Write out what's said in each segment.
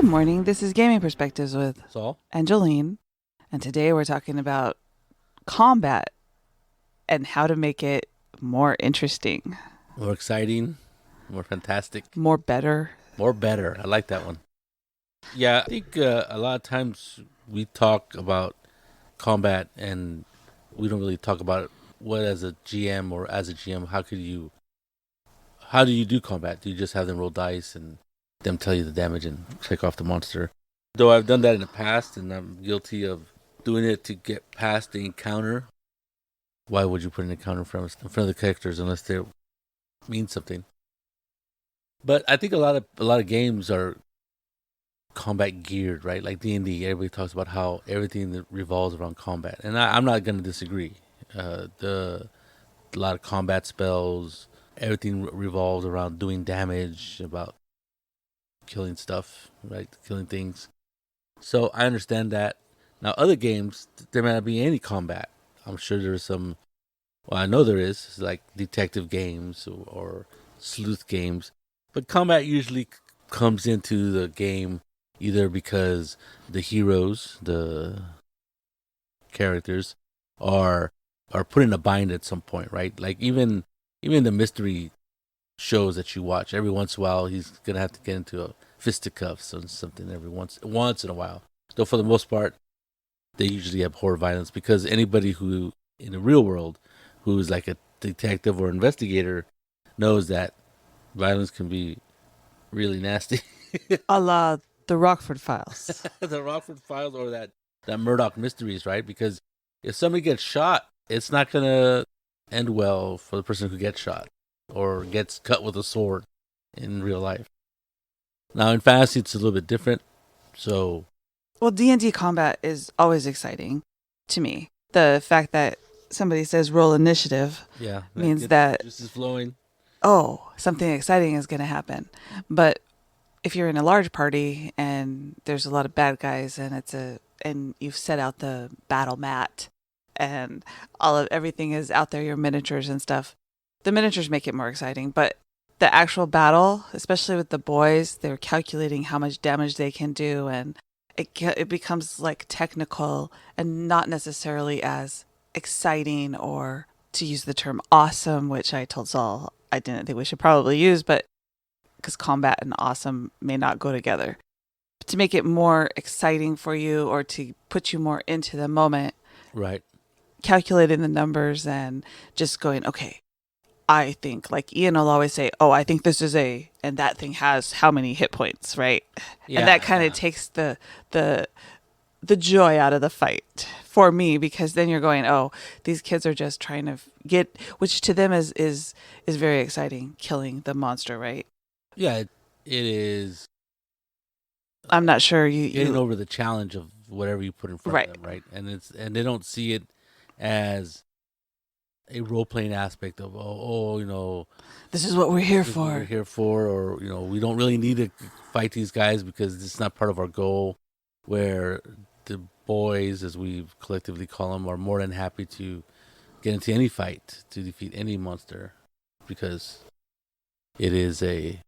Good morning. This is Gaming Perspectives with Saul? and Jolene. And today we're talking about combat and how to make it more interesting, More exciting, more fantastic, more better. more better. I like that one. Yeah, I think a lot of times we talk about combat and we don't really talk about what as a GM or as a GM, how do you do combat? Do you just have them roll dice and them tell you the damage and check off the monster? Though I've done that in the past and I'm guilty of doing it to get past the encounter. Why would you put an encounter in front of the characters unless they mean something? But I think a lot of games are combat geared, right? Like D&D, everybody talks about how everything that revolves around combat, and I'm not going to disagree. The A lot of combat spells, everything revolves around doing damage, about killing stuff, right? Killing things. So I understand that. Now, other games, there may not be any combat. I'm sure there's some. Well, I know there is, like detective games or sleuth games, but combat usually comes into the game either because the heroes, the characters, are put in a bind at some point, right? Like even the mystery shows that you watch, every once in a while he's gonna have to get into a fisticuffs or something every once in a while. Though for the most part, they usually abhor violence because anybody who in the real world who is like a detective or investigator knows that violence can be really nasty. A la the Rockford Files. The Rockford Files or that Murdoch Mysteries, right? Because if somebody gets shot, it's not gonna end well for the person who gets shot or gets cut with a sword in real life. Now in fantasy, it's a little bit different. So Well, D&D combat is always exciting to me. The fact that somebody says roll initiative yeah, that means gets the that, juices flowing. oh, something exciting is going to happen. But if you're in a large party and there's a lot of bad guys and you've set out the battle mat and all of everything is out there, your miniatures and stuff, the miniatures make it more exciting. But the actual battle, especially with the boys, they're calculating how much damage they can do, and it becomes like technical and not necessarily as exciting, or to use the term awesome, which I told Saul I didn't think we should probably use, but because combat and awesome may not go together. To make it more exciting for you or to put you more into the moment, Right. calculating the numbers and just going, okay, I think, like Ian will always say, oh, I think this is and that thing has how many hit points, right? And that Yeah, kind of yeah. takes the the joy out of the fight for me, because then you're going, oh, these kids are just trying to get, which to them is very exciting, killing the monster, right? Yeah, it is I'm not sure getting you over the challenge of whatever you put in front of right. them, right? And they don't see it as a role playing aspect of This is what we're here this is what we're for. here for, or we don't really need to fight these guys because it's not part of our goal. Where the boys, as we collectively call them, are more than happy to get into any fight to defeat any monster because it is a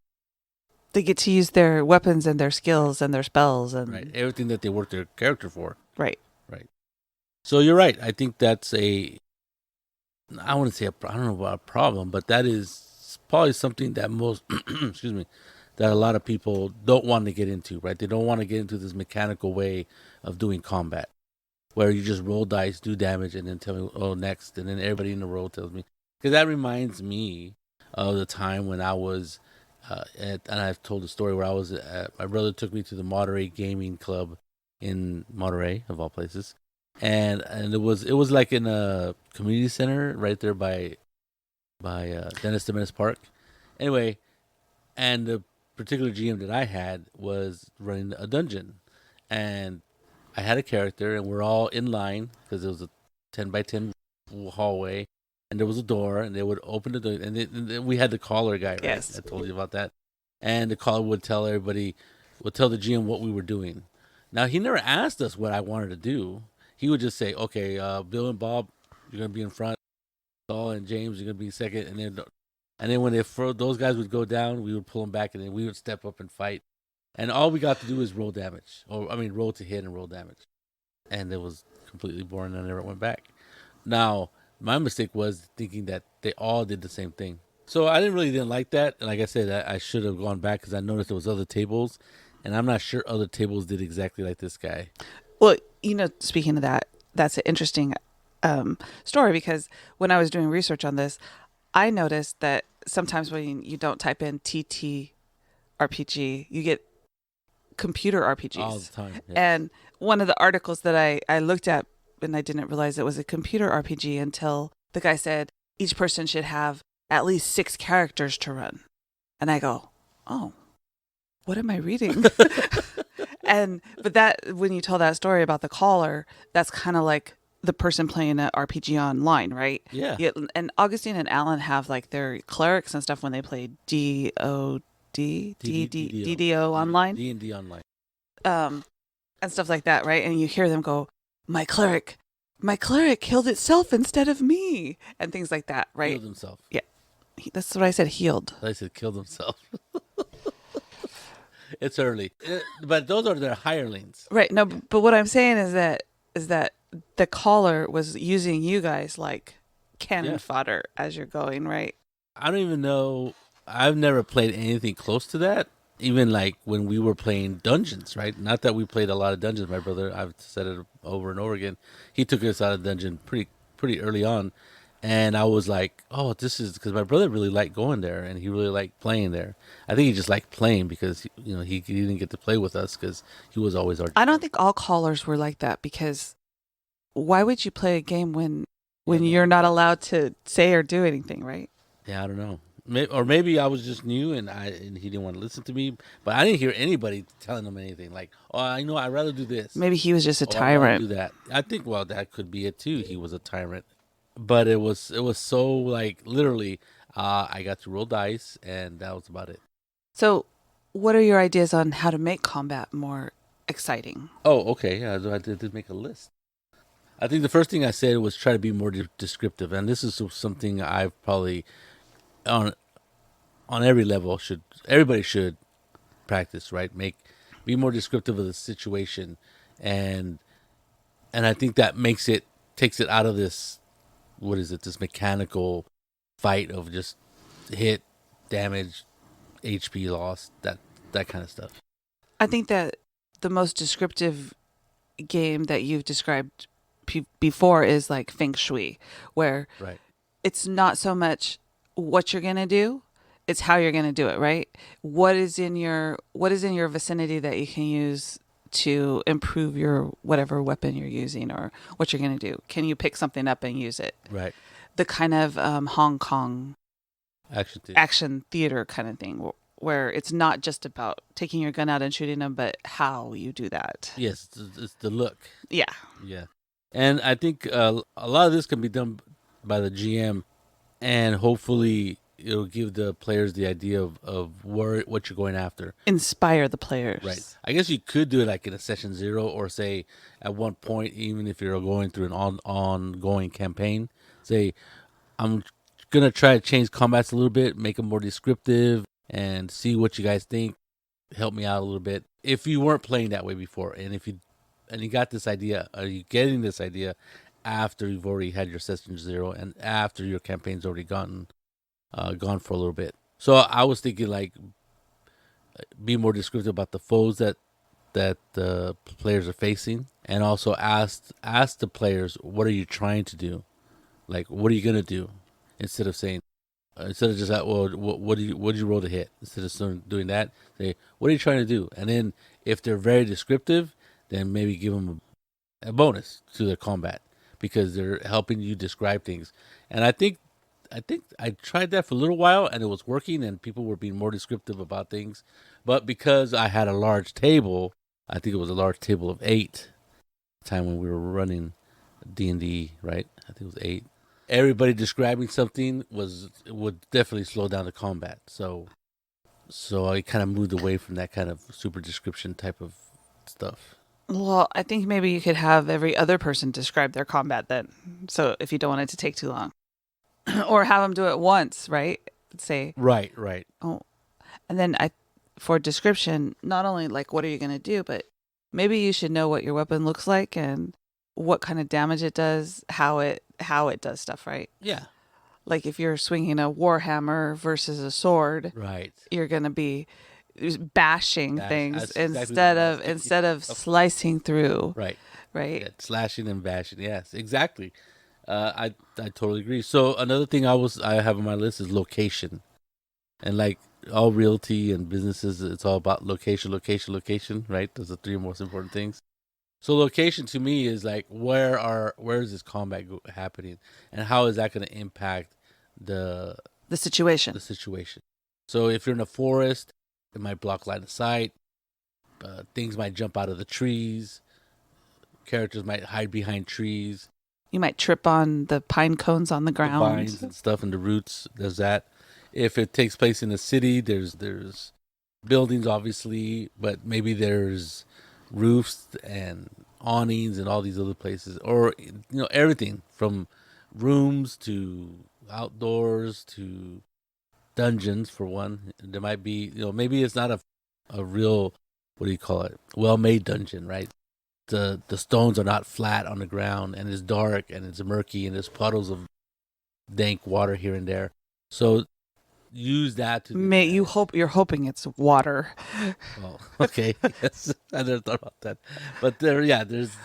They get to use their weapons and their skills and their spells right and everything that they work their character for. right. Right. So you're right. I think that's I wouldn't say I don't know about a problem, but that is probably something that most excuse me, that a lot of people don't want to get into, right? They don't want to get into this mechanical way of doing combat where you just roll dice, do damage, and then tell me, oh, next, and then everybody in the row tells me. Because that reminds me of the time when I was, and I've told the story where my brother took me to the Monterey Gaming Club in Monterey, of all places, and it was like in a community center right there by Dennis de Menace Park. Anyway, and the particular GM that I had was running a dungeon, and I had a character, and we're all in line because it was a 10 by 10 hallway, and there was a door, and they would open the door, and we had the caller guy, right? Yes. I told you about that, and the caller would tell the GM what we were doing. Now he never asked us what I wanted to do. He would just say, "Okay, Bill and Bob, you're gonna be in front. Saul and James, you're gonna be second, and then when those guys would go down, we would pull them back, and then we would step up and fight." And all we got to do is roll damage, or I mean, roll to hit and roll damage, and it was completely boring. And I never went back. Now, my mistake was thinking that they all did the same thing. So I didn't like that. And like I said, I should have gone back because I noticed there was other tables, and I'm not sure other tables did exactly like this guy. Well, speaking of that, that's an interesting story because when I was doing research on this, I noticed that sometimes when you don't type in TTRPG, you get computer All the RPGs. time. Yeah. And one of the articles that I looked at, and I didn't realize it was a computer RPG until the guy said each person should have at least 6 characters to run. And I go, oh, what am I reading? But that, when you tell that story about the caller, that's kind of like the person playing an RPG online, right? Yeah. And Augustine and Alan have like their clerics and stuff when they play DDO online. D&D online. And stuff like that, right? And you hear them go, my cleric killed itself instead of me, and things like that, right? Killed himself. Yeah. That's what I said, healed. I said killed himself. It's early. But those are their hirelings. Right. No, but what I'm saying is that the caller was using you guys like cannon fodder as you're going, right? I don't even know. I've never played anything close to that. Even like when we were playing dungeons, right? Not that we played a lot of dungeons. My brother, I've said it over and over again. He took us out of dungeon pretty early on, and I was like, "Oh, this is," because my brother really liked going there, and he really liked playing there. I think he just liked playing because he didn't get to play with us because he was always our. I don't think all callers were like that because why would you play a game when you're not allowed to say or do anything, right? Yeah, I don't know. Or maybe I was just new and he didn't want to listen to me. But I didn't hear anybody telling him anything like, "Oh, I know, I'd rather do this." Maybe he was just a "Oh, I'd rather tyrant. do that. I think that could be it too. He was a tyrant, but it was so like literally. I got to roll dice and that was about it. So, what are your ideas on how to make combat more exciting? Oh, okay. Yeah, I did make a list. I think the first thing I said was try to be more descriptive, and this is something I've probably on every level everybody should practice, right? Be more descriptive of the situation, and I think that takes it out of this, what is it, this mechanical fight of just hit, damage, HP loss, that kind of stuff. I think that the most descriptive game that you've described before is like Feng Shui, where Right. it's not so much what you're going to do, it's how you're going to do it, right? What is in your vicinity that you can use to improve your whatever weapon you're using or what you're going to do? Can you pick something up and use it? Right. The kind of Hong Kong Action theater kind of thing where it's not just about taking your gun out and shooting them, but how you do that. Yes, it's the look. Yeah. Yeah. And I think a lot of this can be done by the GM, and hopefully it'll give the players the idea of what you're going after. Inspire the players. Right. I guess you could do it like in a session 0, or say at one point, even if you're going through an ongoing campaign, say, I'm going to try to change combats a little bit, make them more descriptive, and see what you guys think. Help me out a little bit. If you weren't playing that way before, and you got this idea, are you getting this idea after you've already had your session 0 and after your campaign's already gone for a little bit? So I was thinking like be more descriptive about the foes that the players are facing, and also ask the players, what are you trying to do? Like, what are you gonna do? Instead of saying, instead of just well, what did you roll to hit? Instead of doing that, say, what are you trying to do? And then if they're very descriptive, then maybe give them a bonus to their combat because they're helping you describe things. And I think I tried that for a little while and it was working and people were being more descriptive about things. But because I had a large table, I think it was a large table of 8 time when we were running D&D, right? I think it was 8. Everybody describing something would definitely slow down the combat. So I kind of moved away from that kind of super description type of stuff. Well, I think maybe you could have every other person describe their combat then. So if you don't want it to take too long. Or have them do it once, right? Say, Right. oh, and then for description, not only like what are you going to do, but maybe you should know what your weapon looks like and what kind of damage it does, how it does stuff, right? Yeah. Like if you're swinging a warhammer versus a sword, Right. you're going to be bashing Bash. things That's exactly what I was thinking. instead of slicing through, Right. right? Yeah, slashing and bashing. Yes, exactly. I totally agree. So another thing I have on my list is location, and like all realty and businesses, it's all about location, location, location. Right? Those are three most important things. So location to me is like where is this combat happening, and how is that going to impact the The situation. the situation? So if you're in a forest, it might block line of sight. Things might jump out of the trees. Characters might hide behind trees, You might trip on the pine cones on the the vines ground. and stuff, and the roots. There's that. If it takes place in a city, there's buildings obviously, but maybe there's roofs and awnings and all these other places, or everything from rooms to outdoors to dungeons for one. There might be maybe it's not a real, what do you call it, well made dungeon, right? The stones are not flat on the ground, and it's dark and it's murky and there's puddles of dank water here and there. So use that to the May you advantage. hope you're hoping it's water. Well, okay, yes, I never thought about that, but there's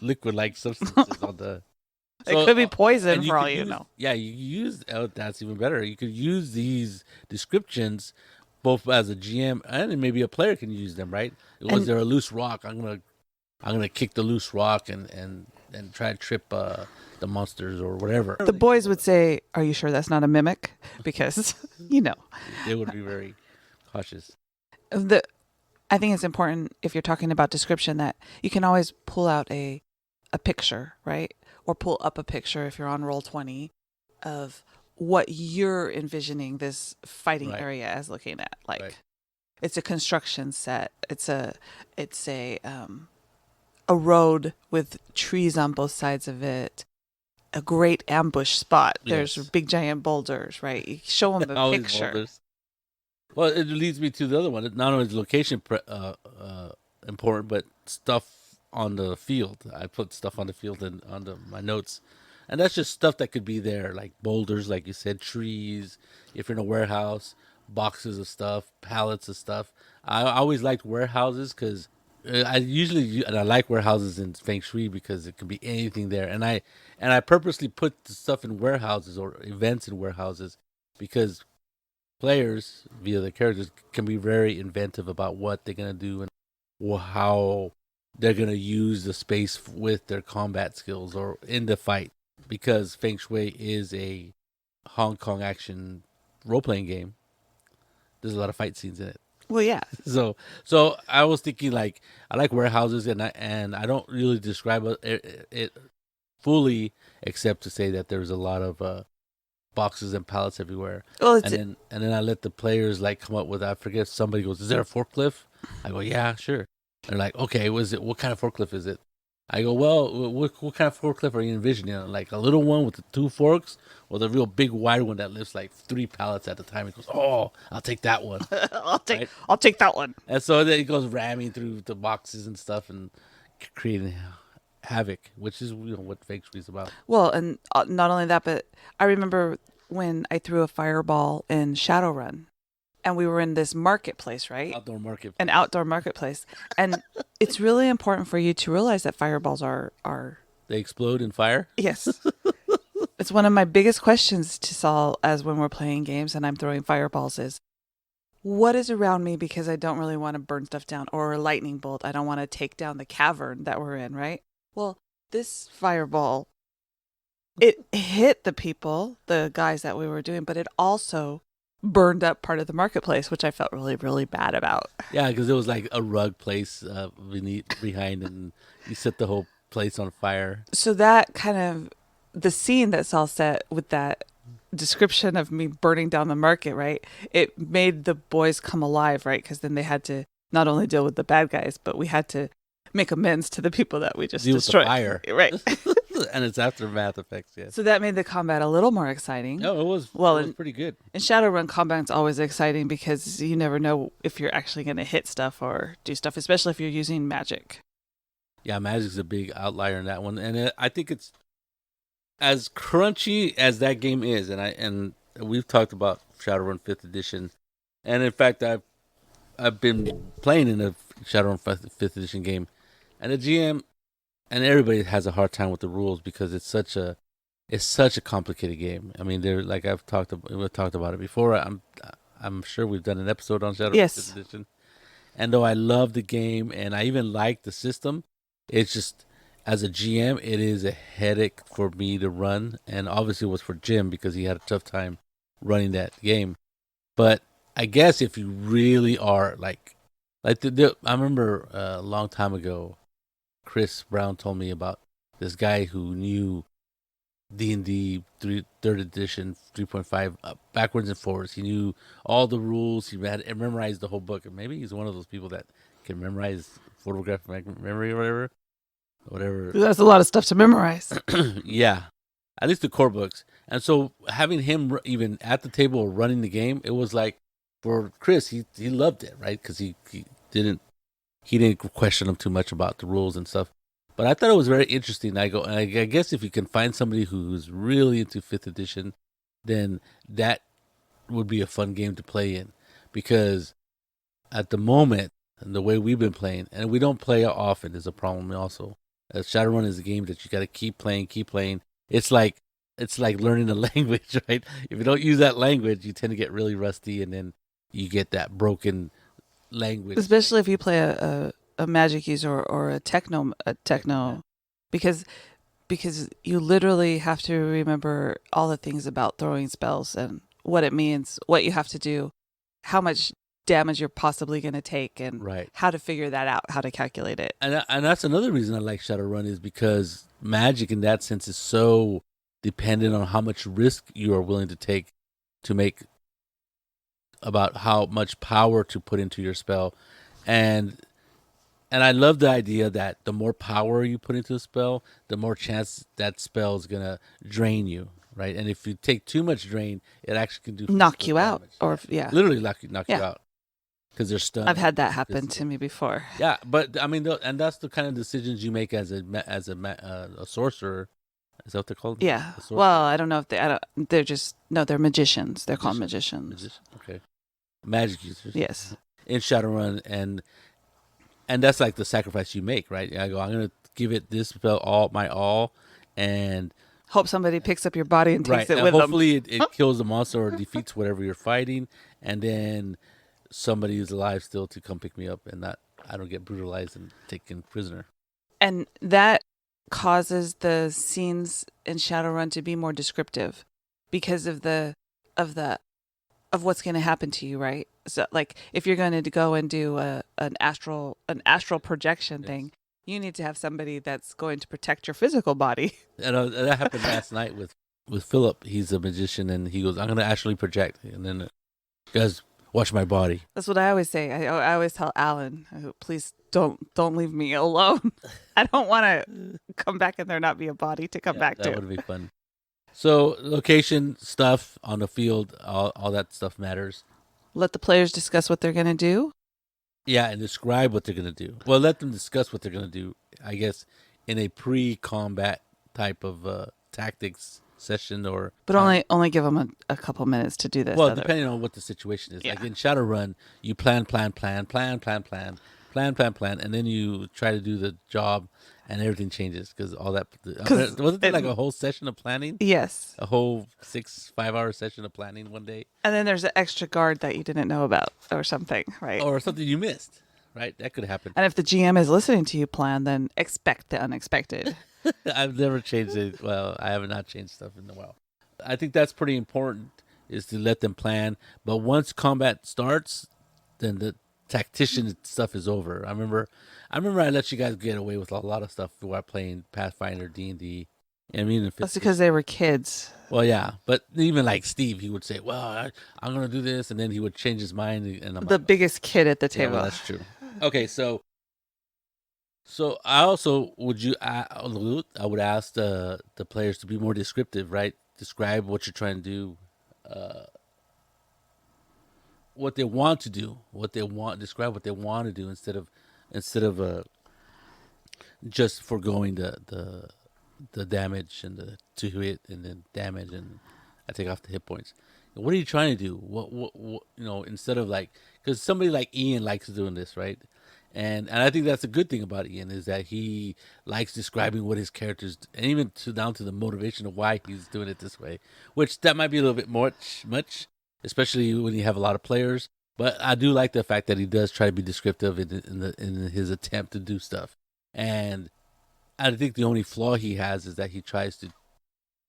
liquid like substances on the. It So could be poison and you for all could you use know. yeah you use that's even better. You could use these descriptions both as a GM and maybe a player can use them, right? Was And there a loose rock? I'm gonna kick the loose rock and try to trip the monsters or whatever. the boys would say, "Are you sure that's not a mimic?" Because They would be very cautious. the I think it's important if you're talking about description that you can always pull out a picture, right? Or pull up a picture if you're on Roll20 of what you're envisioning this fighting Right. area as looking at. Like Right. it's a construction set. It's a road with trees on both sides of it. A great ambush spot. There's Yes. big giant boulders, right? You show them a All these picture. boulders. Well, it leads me to the other one. Not only is location important, but stuff on the field. I put stuff on the field and my notes, and that's just stuff that could be there, like boulders, like you said, trees. If you're in a warehouse, boxes of stuff, pallets of stuff. I always liked warehouses because and I like warehouses in feng shui because it can be anything there, and I purposely put the stuff in warehouses or events in warehouses because players via the characters can be very inventive about what they're gonna do and how they're gonna use the space with their combat skills or in the fight. Because Feng Shui is a Hong Kong action role playing game, there's a lot of fight scenes in it. Well, yeah. So I was thinking like I like warehouses and I don't really describe it fully except to say that there's a lot of boxes and pallets everywhere. Well, And then I let the players like come up with, I forget, somebody goes, "Is there a forklift?" I go, "Yeah, sure." They're like, "Okay, what kind of forklift is it?" I go, "Well, what kind of forklift are you envisioning? Like a little one with the two forks, or the real big wide one that lifts like 3 pallets at a time?" He goes, "Oh, I'll take that one." Right? I'll take that one. And so then he goes ramming through the boxes and stuff and creating havoc, which is what Fake Squeeze is about. Well, and not only that, but I remember when I threw a fireball in Shadowrun, and we were in this marketplace, right? Outdoor market. An outdoor marketplace, and it's really important for you to realize that fireballs are They explode in fire. yes. It's one of my biggest questions to Saul as when we're playing games and I'm throwing fireballs is what is around me because I don't really want to burn stuff down or a lightning bolt. I don't want to take down the cavern that we're in, right? Well, this fireball, it hit the people, the guys that we were doing, but it also burned up part of the marketplace, which I felt really, really bad about. Yeah, because it was like a rug place behind, and you set the whole place on fire. So that kind of, the scene that Saul set with that description of me burning down the market, right? It made the boys come alive, right? Because then they had to not only deal with the bad guys, but we had to make amends to the people that we just Deal with the destroyed. fire. Right. And it's aftermath effects, yes. So that made the combat a little more exciting. No, Well, it was pretty good. in Shadowrun, combat's always exciting because you never know if you're actually going to hit stuff or do stuff, especially if you're using magic. Yeah, Magic's a big outlier in that one, and I think it's as crunchy as that game is, and we've talked about Shadowrun 5th edition, and in fact I've been playing in a Shadowrun 5th edition game, and the GM and everybody has a hard time with the rules because it's such a complicated game. I mean, they're like we've talked about it before. I'm sure we've done an episode on Shadowrun Yes. 5th edition, and though I love the game and I even like the system, it's just as a GM, it is a headache for me to run, and obviously it was for Jim because he had a tough time running that game. But I guess if you really are I remember a long time ago, Chris Brown told me about this guy who knew D&D 3rd edition 3.5 backwards and forwards. He knew all the rules. He had memorized the whole book. And maybe he's one of those people that can memorize photographic memory or whatever. That's a lot of stuff to memorize. Yeah, at least the core books. And so having him even at the table running the game, it was like for Chris, he loved it, right? Because he didn't question him too much about the rules and stuff. But I thought it was very interesting. I guess if you can find somebody who's really into 5th edition, then that would be a fun game to play in. Because at the moment, and the way we've been playing, and we don't play often is a problem also. Shadowrun is a game that you got to keep playing. It's like learning a language, right? If you don't use that language, you tend to get really rusty, and then you get that broken language. Especially if you play a magic user or a techno, because you literally have to remember all the things about throwing spells and what it means, what you have to do, how much damage you're possibly going to take, and how to figure that out, how to calculate it. And that's another reason I like Shadowrun is because magic in that sense is so dependent on how much risk you are willing to take to make about how much power to put into your spell. And I love the idea that the more power you put into a spell, the more chance that spell is going to drain you, right? And if you take too much drain, it actually can knock you out. Literally knock you out. Because they're stunned. I've had that happen to me before. Yeah, but I mean, and that's the kind of decisions you make as a sorcerer. Is that what they're called? Yeah. Well, I don't know if they're magicians. They're called magicians. Okay. Magic users. Yes. In Shadowrun, and that's like the sacrifice you make, right? I'm going to give it this spell all, and hope somebody picks up your body and takes it and with hopefully them. it kills the monster or defeats whatever you're fighting, and then somebody is alive still to come pick me up, and I don't get brutalized and taken prisoner. And that causes the scenes in Shadowrun to be more descriptive because of what's going to happen to you, right? So, like, if you're going to go and do an astral projection thing, you need to have somebody that's going to protect your physical body. And that happened last night with Philip. He's a magician, and he goes, "I'm going to astrally project," and then guys, watch my body. That's what I always say. I always tell Alan, please don't leave me alone. I don't want to come back and there not be a body to come back to. That would be fun. So location stuff on the field, all that stuff matters. Let the players discuss what they're going to do. Yeah, and describe what they're going to do. Well, let them discuss what they're going to do, I guess, in a pre-combat type of tactics session but only give them a couple minutes to do this. Well, depending on what the situation is. Yeah. Like in Shadowrun, you plan, and then you try to do the job, and everything changes because all that. Wasn't it like a whole session of planning? Yes. A whole 5-hour session of planning one day. And then there's an extra guard that you didn't know about or something, right? Or something you missed, right? That could happen. And if the GM is listening to you plan, then expect the unexpected. I've never changed it. Well, I have not changed stuff in a while. I think that's pretty important, is to let them plan. But once combat starts, then the tactician stuff is over. I remember I let you guys get away with a lot of stuff while playing Pathfinder, D&D. I mean, that's because they were kids. Well, yeah, but even like Steve, he would say, "Well, I'm going to do this," and then he would change his mind. And I'm the biggest kid at the table. Yeah, well, that's true. Okay, so So I also I would ask the players to be more descriptive, right? Describe what you're trying to do, what they want to do, describe what they want to do instead of just foregoing the damage and the to hit and then damage and I take off the hit points. What are you trying to do? What instead of like because somebody like Ian likes doing this, right? And I think that's a good thing about Ian is that he likes describing what his characters and even down to the motivation of why he's doing it this way, which that might be a little bit much, especially when you have a lot of players. But I do like the fact that he does try to be descriptive in his attempt to do stuff. And I think the only flaw he has is that he tries to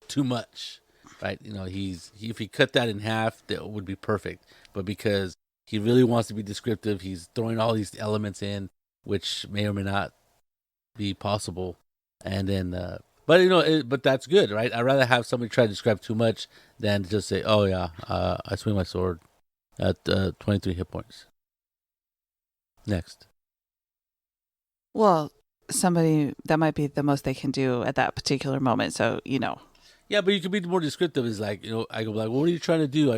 too much, right? If he cut that in half, that would be perfect. But because he really wants to be descriptive, he's throwing all these elements in, which may or may not be possible. And then, but that's good, right? I'd rather have somebody try to describe too much than just say, "Oh yeah, I swing my sword at 23 hit points." Next. Well, somebody that might be the most they can do at that particular moment. So, Yeah, but you can be more descriptive. Is like I go like, well, what are you trying to do?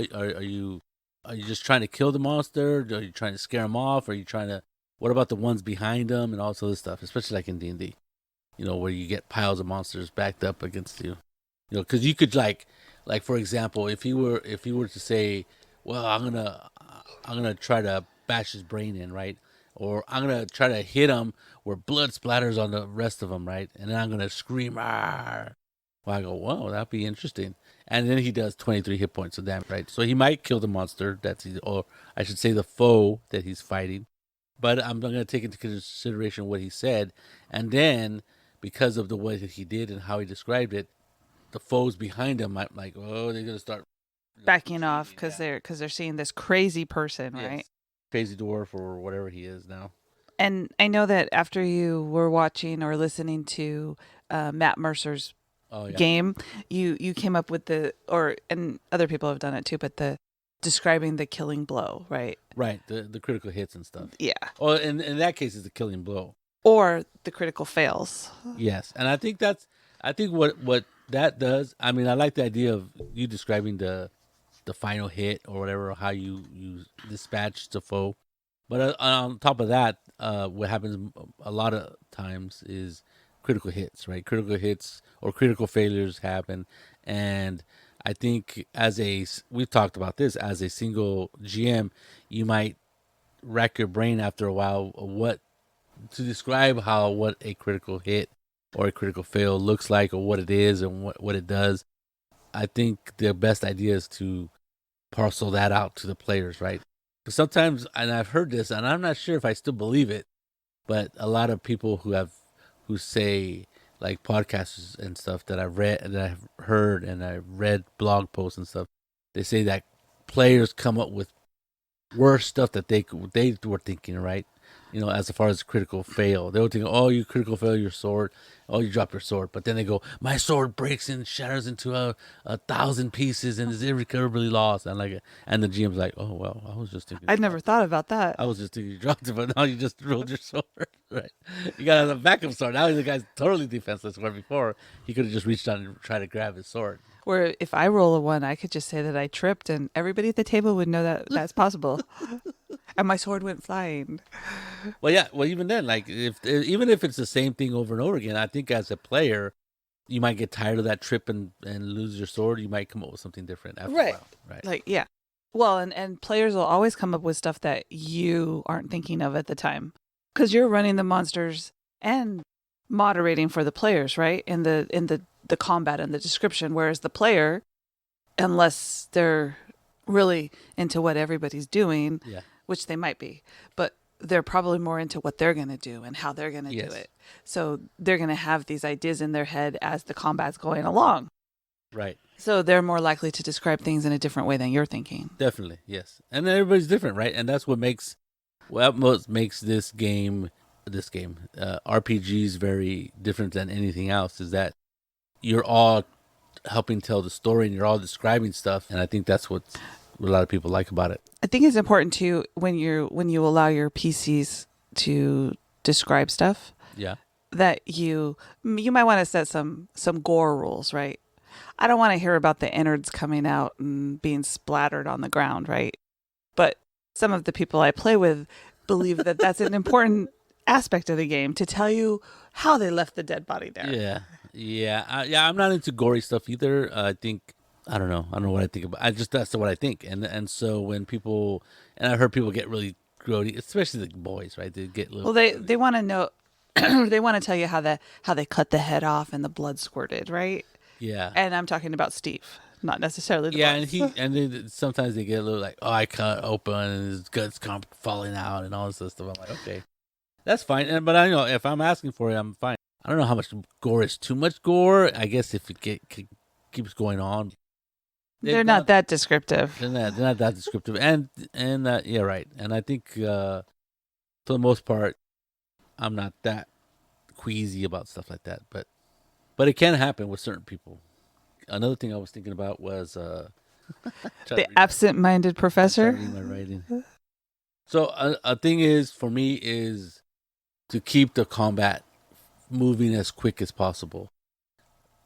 Are you just trying to kill the monster? Are you trying to scare him off? Are you trying to? What about the ones behind him and all this other stuff? Especially like in D&D, where you get piles of monsters backed up against you. Because you could like for example, if you were to say, well, I'm gonna try to bash his brain in, right? Or I'm gonna try to hit him where blood splatters on the rest of him, right? And then I'm gonna scream, "Arr!" Well, I go, whoa, that'd be interesting. And then he does 23 hit points of damage, right? So he might kill the monster or I should say the foe that he's fighting. But I'm going to take into consideration what he said. And then, because of the way that he did and how he described it, the foes behind him might like, oh, they're going to start backing off retreating. because Yeah. they're seeing this crazy person, right? Yes. Crazy dwarf or whatever he is now. And I know that after you were watching or listening to Matt Mercer's Oh, yeah. game, you came up with and other people have done it too, but the describing the killing blow, right? Right. The critical hits and stuff. Yeah. Oh, in that case, it's the killing blow. Or the critical fails. Yes, and I think what that does. I mean, I like the idea of you describing the final hit or whatever, how you dispatch the foe. But on top of that, what happens a lot of times is critical hits, right? Critical hits or critical failures happen, and I think we've talked about this as a single GM, you might rack your brain after a while of what to describe what a critical hit or a critical fail looks like or what it is and what it does. I think the best idea is to parcel that out to the players, right? Because sometimes, and I've heard this, and I'm not sure if I still believe it, but a lot of people who say like podcasts and stuff that I've read and I've heard and I've read blog posts and stuff, they say that players come up with worse stuff that they were thinking, right? As far as critical fail, they were thinking, "Oh, you critical fail your sword. Oh, you drop your sword." But then they go, "My sword breaks and shatters into a 1,000 pieces and is irrecoverably lost." And the GM's like, "Oh well, I was just thinking. I'd never thought about that. I was just thinking you dropped it, but now you just rolled your sword, right? You got a backup sword. Now the guy's totally defenseless. Where before he could have just reached out and tried to grab his sword. Where if I roll a one, I could just say that I tripped, and everybody at the table would know that that's possible. And my sword went flying. Well, yeah. Well, even then, like even if it's the same thing over and over again, I think as a player, you might get tired of that trip and lose your sword. You might come up with something different after a while, right? Like, yeah. Well, and players will always come up with stuff that you aren't thinking of at the time because you're running the monsters and moderating for the players, right? In the combat and the description, whereas the player, unless they're really into what everybody's doing, Yeah. which they might be, but they're probably more into what they're going to do and how they're going to do Yes. it. So they're going to have these ideas in their head as the combat's going along. Right. So they're more likely to describe things in a different way than you're thinking. Definitely. Yes. And then everybody's different, right? And that's what makes this game RPGs very different than anything else is that you're all helping tell the story and you're all describing stuff, and I think that's what a lot of people like about it. I think it's important too when you allow your PCs to describe stuff. Yeah. that you might want to set some gore rules, right? I don't want to hear about the innards coming out and being splattered on the ground, right? But some of the people I play with believe that that's an important aspect of the game to tell you how they left the dead body there. Yeah. Yeah. Yeah. I'm not into gory stuff either. I think I don't know. I don't know what I think about. I just that's what I think. And so when people and I heard people get really grody, especially the boys, right? They get little. Well, they want to know. They want to tell you how they cut the head off and the blood squirted, right? Yeah. And I'm talking about Steve, not necessarily the Yeah, and boys. then sometimes they get a little like, oh, I cut open and his guts come falling out and all this other stuff. I'm like, okay, that's fine. But I know if I'm asking for it, I'm fine. I don't know how much gore is too much gore. I guess if it keeps going on, They're not that descriptive. they're not that descriptive. And yeah, right. And I think for the most part, I'm not that queasy about stuff like that. But it can happen with certain people. Another thing I was thinking about was The absent-minded professor. read my writing. So a thing is for me is to keep the combat moving as quick as possible.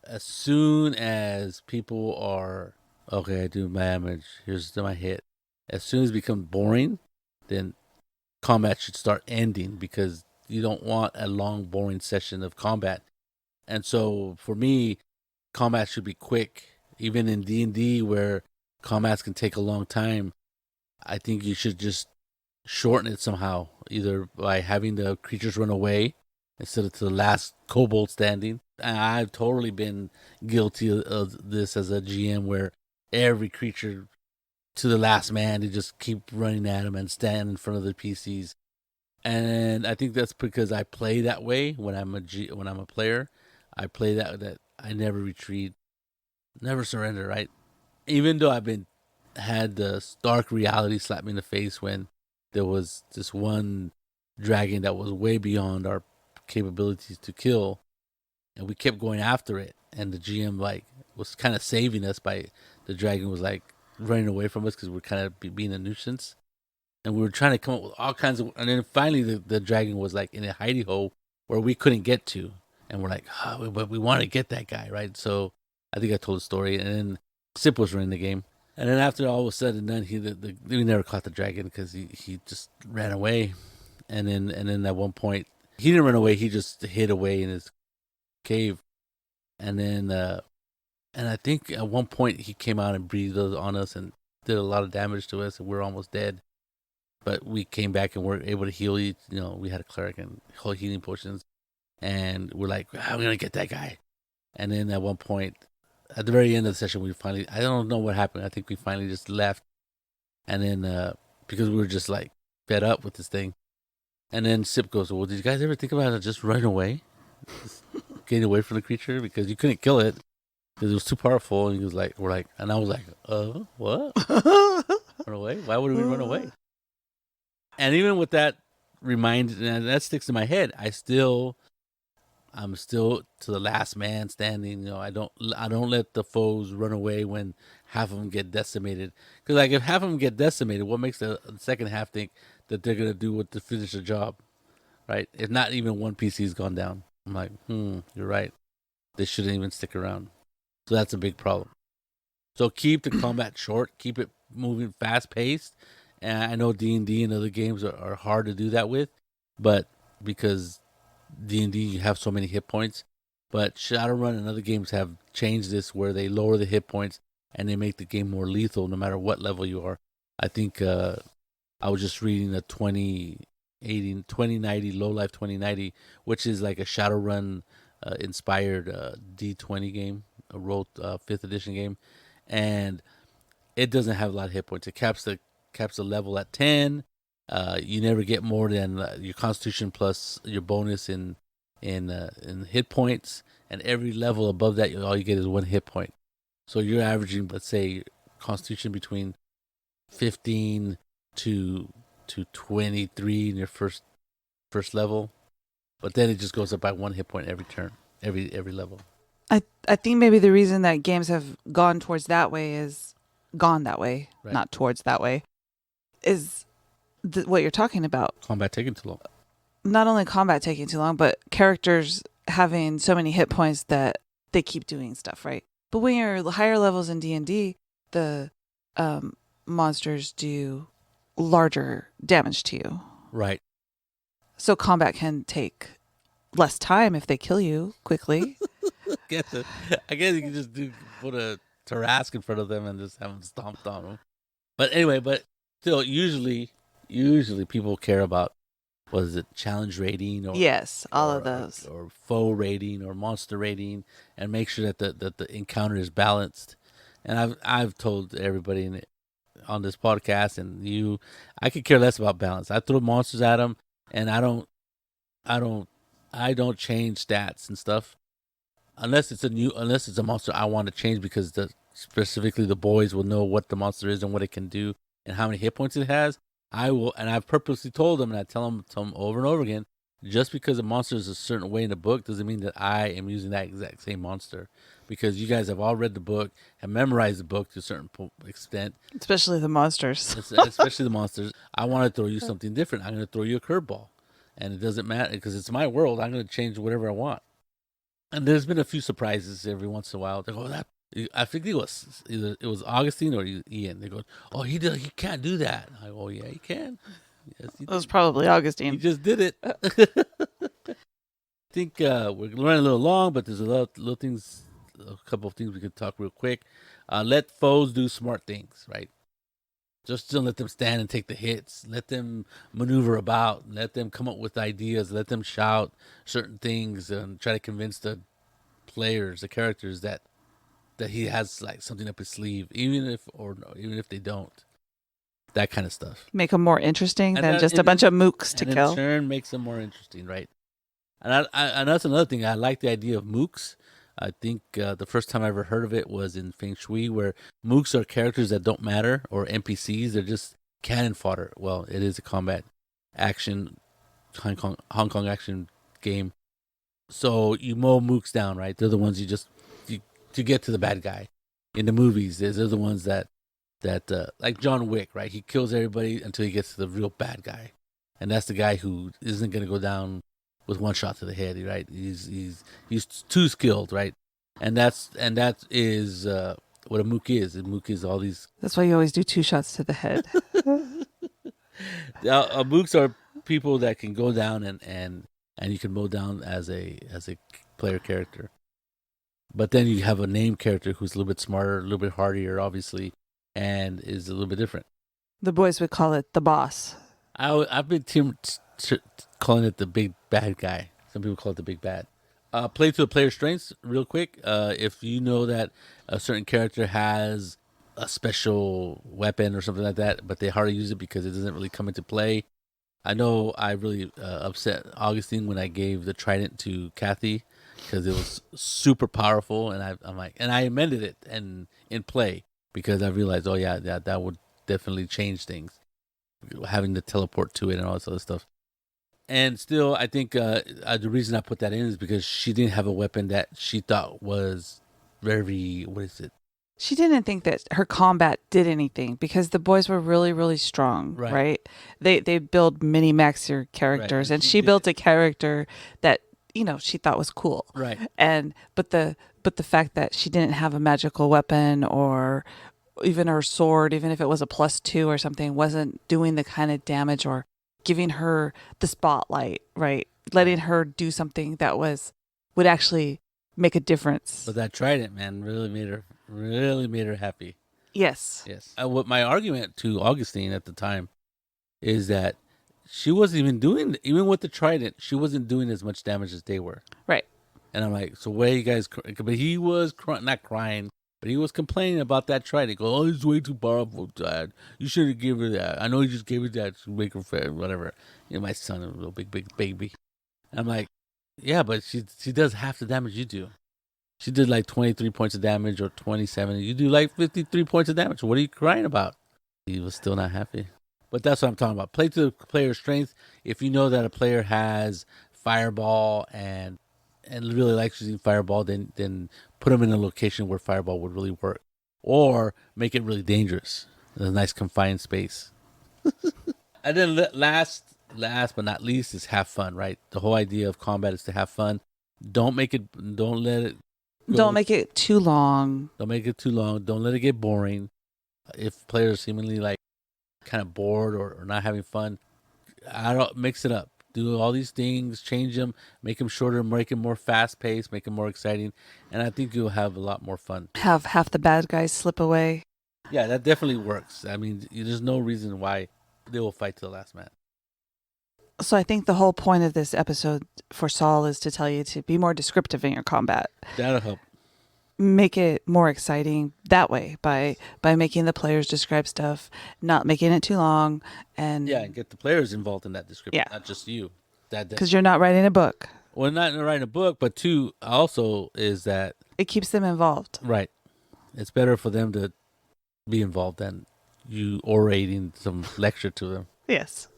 As soon as people are okay, I do my damage. Here's my hit. As soon as it becomes boring, then combat should start ending because you don't want a long, boring session of combat. And so for me, combat should be quick. Even in D&D where combats can take a long time, I think you should just shorten it somehow, either by having the creatures run away instead of to the last kobold standing. And I've totally been guilty of this as a GM where every creature to the last man, they just keep running at them and stand in front of the PCs. And I think that's because I play that way when I'm a player. I play that I never retreat, never surrender, right? Even though had the stark reality slap me in the face when there was this one dragon that was way beyond our capabilities to kill, and we kept going after it, and the GM like was kind of saving us by the dragon was like running away from us because we're kind of being a nuisance, and we were trying to come up with all kinds of, and then finally the dragon was like in a hidey hole where we couldn't get to, and we're like, oh, but we want to get that guy, right? So I think I told the story, and then Sip was running the game. And then after all was said and done, we never caught the dragon because he just ran away. And then at one point he didn't run away; he just hid away in his cave. And then and I think at one point he came out and breathed on us and did a lot of damage to us, and we were almost dead. But we came back and were able to heal. You know, we had a cleric and whole healing potions, and we're like, we're gonna get that guy. And then at one point, at the very end of the session, we finally, I don't know what happened. I think we finally just left. And then, because we were just like fed up with this thing. And then Sip goes, well, did you guys ever think about just running away? Just getting away from the creature? Because you couldn't kill it. Because it was too powerful. And he was like, and I was like, what? Run away? Why would we run away? And even with that and that sticks in my head, I'm still to the last man standing. You know, I don't let the foes run away when half of them get decimated. Because like if half of them get decimated, what makes the second half think that they're gonna do what to finish the job, right? If not even one PC's gone down, I'm like, you're right. They shouldn't even stick around. So that's a big problem. So keep the combat short, keep it moving fast paced. And I know D&D and other games are hard to do that with, but because D&D you have so many hit points, but Shadowrun and other games have changed this where they lower the hit points and they make the game more lethal no matter what level you are. I think I was just reading the 2090 Low Life 2090, which is like a Shadowrun inspired D20 game, a roll 5th edition game, and it doesn't have a lot of hit points. It caps the level at 10. You never get more than your Constitution plus your bonus in hit points, and every level above that, all you get is 1 hit point. So you're averaging, let's say, Constitution between 15 to 23 in your first level, but then it just goes up by 1 hit point every turn, every level. I think maybe the reason that games have gone that way, right. Not towards that way, is what you're talking about. Combat taking too long. not only combat taking too long, but characters having so many hit points that they keep doing stuff, right? But when you're higher levels in D&D, the monsters do larger damage to you. Right. So combat can take less time if they kill you quickly. I guess you can just put a Tarrasque in front of them and just have them stomped on them. But anyway, but still, usually people care about, what is it, challenge rating, or Yes, all of those. or foe rating or monster rating, and make sure that the encounter is balanced. And I've told everybody on this podcast, and I could care less about balance. I throw monsters at them, and I don't change stats and stuff unless it's a monster I want to change, because specifically the boys will know what the monster is and what it can do and how many hit points it has. I will, and I've purposely told them, and I tell them over and over again, just because a monster is a certain way in the book doesn't mean that I am using that exact same monster, because you guys have all read the book, have memorized the book to a certain extent. Especially the monsters. Especially the monsters. I want to throw you something different. I'm going to throw you a curveball. And it doesn't matter, because it's my world. I'm going to change whatever I want. And there's been a few surprises every once in a while. They go, I think it was Augustine or Ian. They go, oh, he can't do that. I go, oh, yeah, he can. Yes, It was probably Augustine. He just did it. I think we're running a little long, but there's a couple of things we could talk real quick. Let foes do smart things, right? Just don't let them stand and take the hits. Let them maneuver about. Let them come up with ideas. Let them shout certain things and try to convince the players, the characters, that he has like something up his sleeve, even if they don't. That kind of stuff. Make them more interesting than just a bunch of mooks to kill. And in turn makes them more interesting, right? And that's another thing. I like the idea of mooks. I think the first time I ever heard of it was in Feng Shui, where mooks are characters that don't matter, or NPCs. They're just cannon fodder. Well, it is a combat action, Hong Kong action game. So you mow mooks down, right? They're the ones to get to the bad guy. In the movies, they're the ones that like John Wick, right? He kills everybody until he gets to the real bad guy, and that's the guy who isn't going to go down with one shot to the head, right? He's too skilled, right? And that is what a mook is. A mook is all these. That's why you always do 2 shots to the head. Mooks are people that can go down and you can mow down as a player character. But then you have a named character who's a little bit smarter, a little bit hardier, obviously, and is a little bit different. The boys would call it the boss. I've been calling it the big bad guy. Some people call it the big bad. Play to the player's strengths real quick. If you know that a certain character has a special weapon or something like that, but they hardly use it because it doesn't really come into play. I know I really upset Augustine when I gave the trident to Kathy, because it was super powerful, and I amended it and in play, because I realized, oh yeah, that would definitely change things, having to teleport to it and all this other stuff. And still, I think the reason I put that in is because she didn't have a weapon that she thought was very, what is it? She didn't think that her combat did anything, because the boys were really, really strong, right? They build mini-max characters, right. And she built a character that, she thought was cool. Right. But the fact that she didn't have a magical weapon, or even her sword, even if it was a +2 or something, wasn't doing the kind of damage or giving her the spotlight, right? Letting her do something that would actually make a difference. But that trident, man, really made her happy. Yes. What my argument to Augustine at the time is that she wasn't even with the trident, she wasn't doing as much damage as they were. Right. And I'm like, so where you guys? But he was not crying, but he was complaining about that trident. Go, oh, it's way too powerful, Dad. You should have given her that. I know you just gave her that to make her fair, whatever. My son, a little big baby. And I'm like, yeah, but she does half the damage you do. She did like 23 points of damage or 27. You do like 53 points of damage. What are you crying about? He was still not happy. But that's what I'm talking about. Play to the player's strength. If you know that a player has Fireball and really likes using Fireball, then put them in a location where Fireball would really work. Or make it really dangerous. A nice confined space. And then last last but not least is have fun, right? The whole idea of combat is to have fun. Don't let it Don't go. make it too long. Don't make it too long. Don't let it get boring. If players are seemingly like kind of bored or not having fun, I don't mix it up. Do all these things, change them, make them shorter, make them more fast paced, make them more exciting, and I think you'll have a lot more fun. Have half the bad guys slip away. Yeah, that definitely works. I mean, there's no reason why they will fight to the last man. So I think the whole point of this episode for Saul is to tell you to be more descriptive in your combat. That'll help. Make it more exciting that way by making the players describe stuff, not making it too long, and Yeah, and get the players involved in that description, Yeah. not just you. That because you're not writing a book, well, not writing a book, but two also is that it keeps them involved. right. It's better for them to be involved than you orating some lecture to them. Yes.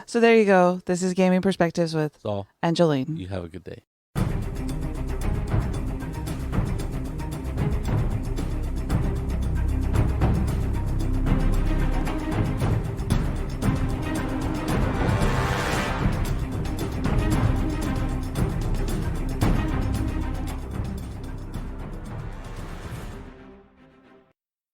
So there you go. This is Gaming Perspectives with So Angeline. you have a good day.